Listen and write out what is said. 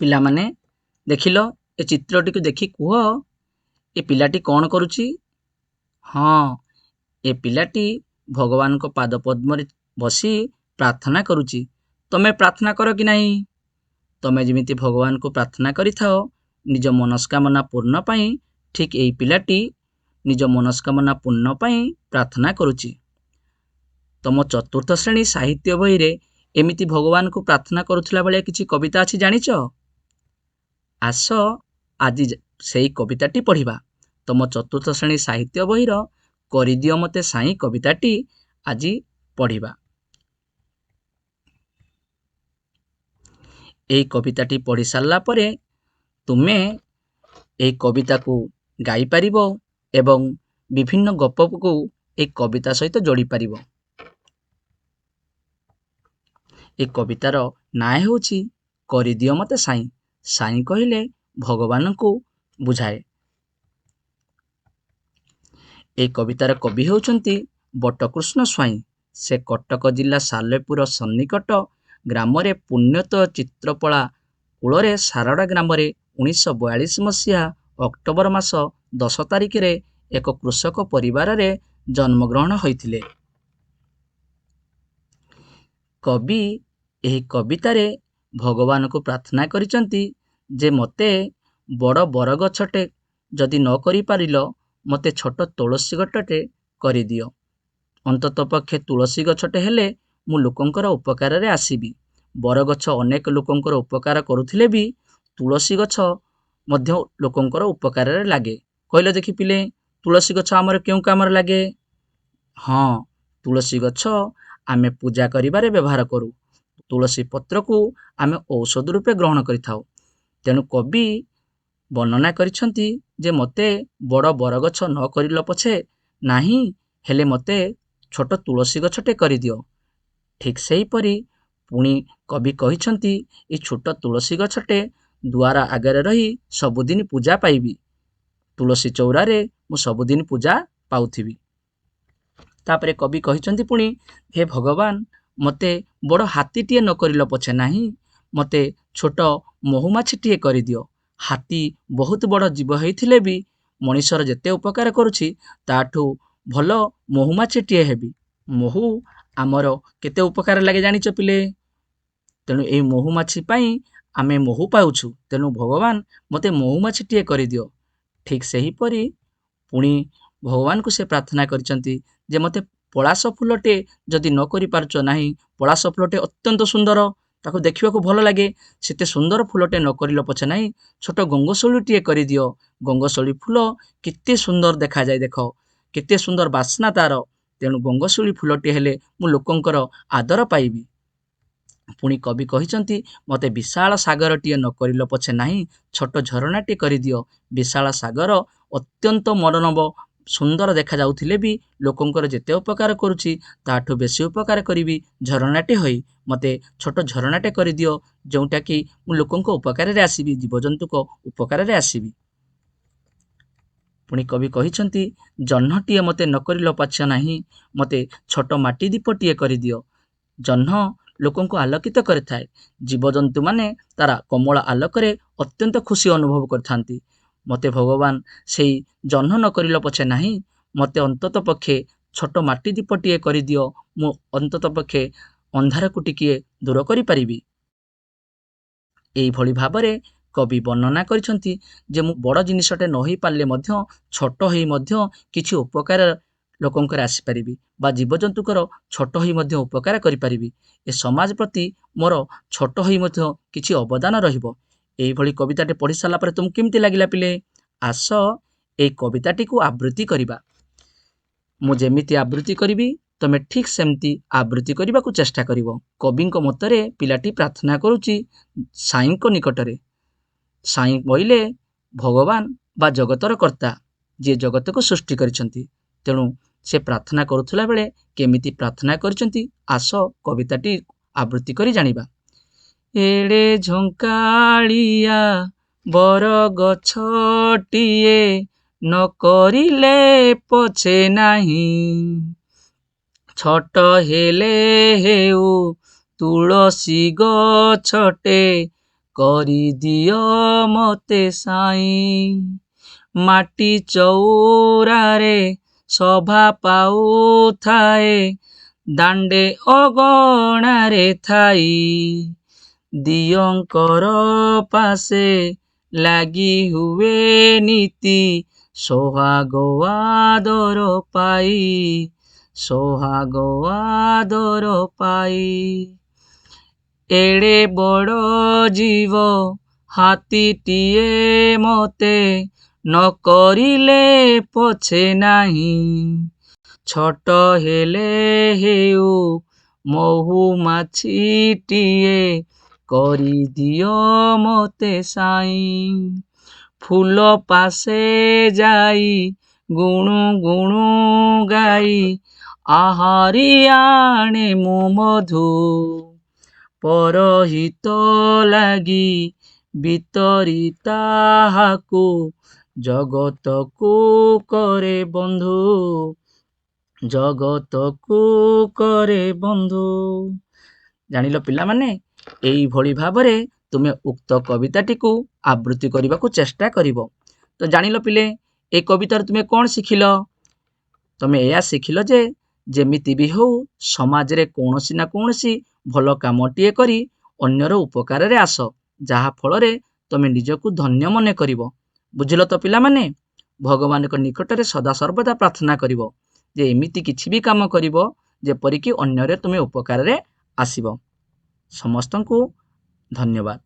ପିଲାମାନେ ଦେଖିଲ ଏ ଚିତ୍ରଟିକୁ ଦେଖି କୁହ ଏ ପିଲାଟି କ'ଣ କରୁଛି? ହଁ, ଏ ପିଲାଟି ଭଗବାନଙ୍କ ପାଦ ପଦ୍ମରେ ବସି ପ୍ରାର୍ଥନା କରୁଛି। ତମେ ପ୍ରାର୍ଥନା କର କି ନାହିଁ? ତମେ ଯେମିତି ଭଗବାନଙ୍କୁ ପ୍ରାର୍ଥନା କରିଥାଅ ନିଜ ମନସ୍କାମନା ପୂର୍ଣ୍ଣ ପାଇଁ, ଠିକ୍ ଏହି ପିଲାଟି ନିଜ ମନସ୍କାମନା ପୂର୍ଣ୍ଣ ପାଇଁ ପ୍ରାର୍ଥନା କରୁଛି। ତମ ଚତୁର୍ଥ ଶ୍ରେଣୀ ସାହିତ୍ୟ ବହିରେ ଏମିତି ଭଗବାନଙ୍କୁ ପ୍ରାର୍ଥନା କରୁଥିଲା ଭଳିଆ କିଛି କବିତା ଅଛି ଜାଣିଛ? ଆସ ଆଜି ସେଇ କବିତାଟି ପଢ଼ିବା। ତମ ଚତୁର୍ଥ ଶ୍ରେଣୀ ସାହିତ୍ୟ ବହିର କରିଦିଅ ମତେ ସାଇଁ କବିତାଟି ଆଜି ପଢ଼ିବା। ଏହି କବିତାଟି ପଢ଼ି ସାରିଲା ପରେ ତୁମେ ଏହି କବିତାକୁ ଗାଇପାରିବ ଏବଂ ବିଭିନ୍ନ ଗପକୁ ଏହି କବିତା ସହିତ ଯୋଡ଼ିପାରିବ। ଏ କବିତାର ନାଁ ହେଉଛି କରିଦିଅ ମତେ ସାଇଁ। ସାଇଁ କହିଲେ ଭଗବାନଙ୍କୁ ବୁଝାଏ। ଏହି କବିତାର କବି ହେଉଛନ୍ତି ବଟକୃଷ୍ଣ ସ୍ୱାଇଁ। ସେ କଟକ ଜିଲ୍ଲା ସାଲେପୁର ସନ୍ନିକଟ ଗ୍ରାମରେ ପୁଣ୍ୟତ ଚିତ୍ରପଳା କୂଳରେ ସାରଡ଼ା ଗ୍ରାମରେ 1942 ମସିହା ଅକ୍ଟୋବର ମାସ 10 ତାରିଖରେ ଏକ କୃଷକ ପରିବାରରେ ଜନ୍ମଗ୍ରହଣ ହୋଇଥିଲେ। କବି ଏହି କବିତାରେ ଭଗବାନଙ୍କୁ ପ୍ରାର୍ଥନା କରିଛନ୍ତି ଯେ ମୋତେ ବଡ଼ ବରଗଛଟେ ଯଦି ନ କରିପାରିଲ ମୋତେ ଛୋଟ ତୁଳସୀ ଗଛଟେ କରିଦିଅ। ଅନ୍ତତଃ ପକ୍ଷେ ତୁଳସୀ ଗଛଟେ ହେଲେ ମୁଁ ଲୋକଙ୍କର ଉପକାରରେ ଆସିବି। ବରଗଛ ଅନେକ ଲୋକଙ୍କର ଉପକାର କରୁଥିଲେ ବି ତୁଳସୀ ଗଛ ମଧ୍ୟ ଲୋକଙ୍କର ଉପକାରରେ ଲାଗେ। କହିଲେ ଦେଖି ପିଲେ, ତୁଳସୀ ଗଛ ଆମର କେଉଁ କାମରେ ଲାଗେ? ହଁ, ତୁଳସୀ ଗଛ ଆମେ ପୂଜା କରିବାରେ ବ୍ୟବହାର କରୁ। ତୁଳସୀ ପତ୍ରକୁ ଆମେ ଔଷଧ ରୂପେ ଗ୍ରହଣ କରିଥାଉ। ତେଣୁ କବି ବର୍ଣ୍ଣନା କରିଛନ୍ତି ଯେ ମୋତେ ବଡ଼ ବରଗଛ ନ କରିଲ ପଛେ ନାହିଁ, ହେଲେ ମୋତେ ଛୋଟ ତୁଳସୀ ଗଛଟେ କରିଦିଅ। ଠିକ୍ ସେହିପରି ପୁଣି କବି କହିଛନ୍ତି ଏ ଛୋଟ ତୁଳସୀ ଗଛଟେ ଦୁଆର ଆଗରେ ରହି ସବୁଦିନ ପୂଜା ପାଇବି। ତୁଳସୀ ଚଉରାରେ ମୁଁ ସବୁଦିନ ପୂଜା ପାଉଥିବି। ତାପରେ କବି କହିଛନ୍ତି ପୁଣି, ହେ ଭଗବାନ, ମୋତେ ବଡ଼ ହାତୀଟିଏ ନ କରିଲ ପଛେ ନାହିଁ, ମୋତେ ଛୋଟ ମହୁମାଛିଟିଏ କରିଦିଅ। ହାତୀ ବହୁତ ବଡ଼ ଜୀବ ହେଇଥିଲେ ବି ମଣିଷର ଯେତେ ଉପକାର କରୁଛି ତାଠୁ ଭଲ ମହୁମାଛିଟିଏ ହେବି। ମହୁ ଆମର କେତେ ଉପକାର ଲାଗେ ଜାଣିଛ ପିଲେ? ତେଣୁ ଏହି ମହୁମାଛି ପାଇଁ ଆମେ ମହୁ ପାଉଛୁ। ତେଣୁ ଭଗବାନ ମୋତେ ମହୁମାଛିଟିଏ କରିଦିଅ। ଠିକ୍ ସେହିପରି ପୁଣି ଭଗବାନଙ୍କୁ ସେ ପ୍ରାର୍ଥନା କରିଛନ୍ତି ଯେ ମୋତେ ପଳାଶ ଫୁଲଟେ ଯଦି ନ କରିପାରୁଛ ନାହିଁ, ପଳାଶ ଫୁଲଟେ ଅତ୍ୟନ୍ତ ସୁନ୍ଦର, ତାକୁ ଦେଖିବାକୁ ଭଲ ଲାଗେ, ସେତେ ସୁନ୍ଦର ଫୁଲଟେ ନ କରିଲ ପଛେ ନାହିଁ, ଛୋଟ ଗଙ୍ଗଶିଉଳିଟିଏ କରିଦିଅ। ଗଙ୍ଗଶିଉଳି ଫୁଲ କେତେ ସୁନ୍ଦର ଦେଖାଯାଏ, ଦେଖ କେତେ ସୁନ୍ଦର ବାସ୍ନା ତାର। ତେଣୁ ଗଙ୍ଗଶିଉଳି ଫୁଲଟିଏ ହେଲେ ମୁଁ ଲୋକଙ୍କର ଆଦର ପାଇବି। ପୁଣି କବି କହିଛନ୍ତି ମୋତେ ବିଶାଳ ସାଗରଟିଏ ନ କରିଲ ପଛେ ନାହିଁ, ଛୋଟ ଝରଣାଟିଏ କରିଦିଅ। ବିଶାଳ ସାଗର ଅତ୍ୟନ୍ତ ମନୋରମ ସୁନ୍ଦର ଦେଖାଯାଉଥିଲେ ବି ଲୋକଙ୍କର ଯେତେ ଉପକାର କରୁଛି ତାଠୁ ବେଶୀ ଉପକାର କରିବି ଝରଣାଟେ ହୋଇ। ମୋତେ ଛୋଟ ଝରଣାଟେ କରିଦିଅ, ଯେଉଁଟାକି ମୁଁ ଲୋକଙ୍କ ଉପକାରରେ ଆସିବି, ଜୀବଜନ୍ତୁଙ୍କ ଉପକାରରେ ଆସିବି। ପୁଣି କବି କହିଛନ୍ତି ଜହ୍ନଟିଏ ମୋତେ ନ କରିଲ ପଛେ ନାହିଁ, ମୋତେ ଛୋଟ ମାଟି ଦୀପଟିଏ କରିଦିଅ। ଜହ୍ନ ଲୋକଙ୍କୁ ଆଲୋକିତ କରିଥାଏ। ଜୀବଜନ୍ତୁମାନେ ତାର କୋମଳ ଆଲୋକରେ ଅତ୍ୟନ୍ତ ଖୁସି ଅନୁଭବ କରିଥାନ୍ତି। ମୋତେ ଭଗବାନ ସେଇ ଜହ୍ନ ନ କରିଲ ପଛେ ନାହିଁ, ମୋତେ ଅନ୍ତତଃ ପକ୍ଷେ ଛୋଟ ମାଟି ଦୀପଟିଏ କରିଦିଅ। ମୁଁ ଅନ୍ତତଃ ପକ୍ଷେ ଅନ୍ଧାରକୁ ଟିକିଏ ଦୂର କରିପାରିବି। ଏଇଭଳି ଭାବରେ କବି ବର୍ଣ୍ଣନା କରିଛନ୍ତି ଯେ ମୁଁ ବଡ଼ ଜିନିଷଟେ ନ ହେଇପାରିଲେ ମଧ୍ୟ ଛୋଟ ହେଇ ମଧ୍ୟ କିଛି ଉପକାର ଲୋକଙ୍କର ଆସିପାରିବି ବା ଜୀବଜନ୍ତୁଙ୍କର ଛୋଟ ହୋଇ ମଧ୍ୟ ଉପକାର କରିପାରିବି। ଏ ସମାଜ ପ୍ରତି ମୋର ଛୋଟ ହୋଇ ମଧ୍ୟ କିଛି ଅବଦାନ ରହିବ। ଏଇଭଳି କବିତାଟେ ପଢ଼ି ସାରିଲା ପରେ ତୁମକୁ କେମିତି ଲାଗିଲା ପିଲେ? ଆସ ଏଇ କବିତାଟିକୁ ଆବୃତ୍ତି କରିବା। ମୁଁ ଯେମିତି ଆବୃତ୍ତି କରିବି ତମେ ଠିକ୍ ସେମିତି ଆବୃତ୍ତି କରିବାକୁ ଚେଷ୍ଟା କରିବ। କବିଙ୍କ ମତରେ ପିଲାଟି ପ୍ରାର୍ଥନା କରୁଛି ସାଇଙ୍କ ନିକଟରେ। ସାଇଁ ବୋଇଲେ ଭଗବାନ ବା ଜଗତର କର୍ତ୍ତା, ଯିଏ ଜଗତକୁ ସୃଷ୍ଟି କରିଛନ୍ତି। ତେଣୁ ସେ ପ୍ରାର୍ଥନା କରୁଥିଲା ବେଳେ କେମିତି ପ୍ରାର୍ଥନା କରିଛନ୍ତି ଆସ କବିତାଟି ଆବୃତ୍ତି କରି ଜାଣିବା। ଏଡ଼େ ଝଙ୍କାଳିଆ ବରଗଛଟିଏ ନ କରିଲେ ପଛେ ନାହିଁ, ଛୋଟ ହେଲେ ହେଉ ତୁଳସୀ ଗଛଟେ କରିଦିଅ ମତେ ସାଇଁ। ମାଟି ଚଉରାରେ ସଭା ପାଉଥାଏ, ଦାଣ୍ଡେ ଅଗଣାରେ ଥାଇ। ଦିଅଙ୍କର ପାଶେ ଲାଗି ହୁଏ ନୀତି, ସୋହାଗ ଆଦର ପାଇ, ସୋହାଗ ଆଦର ପାଇ। ଏଡ଼େ ବଡ଼ ଜୀବ ହାତୀଟିଏ ମତେ, ନ କରିଲେ ପଛେ ନାହିଁ। ଛୋଟ ହେଲେ ହେଉ ମହୁମାଛିଟିଏ, କରିଦିଅ ମତେ ସାଇଁ। ଫୁଲ ପାଶେ ଯାଇ ଗୁଣୁ ଗୁଣୁ ଗାଇ, ଆହାରି ଆଣେ ମୁଁ ମଧୁ। ପରହିତ ଲାଗି ଭିତରି ତାହାକୁ, ଜଗତକୁ କରେ ବନ୍ଧୁ, ଜଗତକୁ କରେ ବନ୍ଧୁ। ଜାଣିଲ ପିଲାମାନେ, ଏଇଭଳି ଭାବରେ ତୁମେ ଉକ୍ତ କବିତାଟିକୁ ଆବୃତ୍ତି କରିବାକୁ ଚେଷ୍ଟା କରିବ। ତ ଜାଣିଲ ପିଲେ, ଏ କବିତାରୁ ତୁମେ କ'ଣ ଶିଖିଲ? ତମେ ଏହା ଶିଖିଲ ଯେ ଯେମିତି ବି ହଉ ସମାଜରେ କୌଣସି ନା କୌଣସି ଭଲ କାମଟିଏ କରି ଅନ୍ୟର ଉପକାରରେ ଆସ, ଯାହା ଫଳରେ ତମେ ନିଜକୁ ଧନ୍ୟ ମନେ କରିବ। ବୁଝିଲ ତ ପିଲାମାନେ? ଭଗବାନଙ୍କ ନିକଟରେ ସଦାସର୍ବଦା ପ୍ରାର୍ଥନା କରିବ ଯେ ଏମିତି କିଛି ବି କାମ କରିବ ଯେପରିକି ଅନ୍ୟରେ ତୁମେ ଉପକାରରେ ଆସିବ। ସମସ୍ତଙ୍କୁ ଧନ୍ୟବାଦ।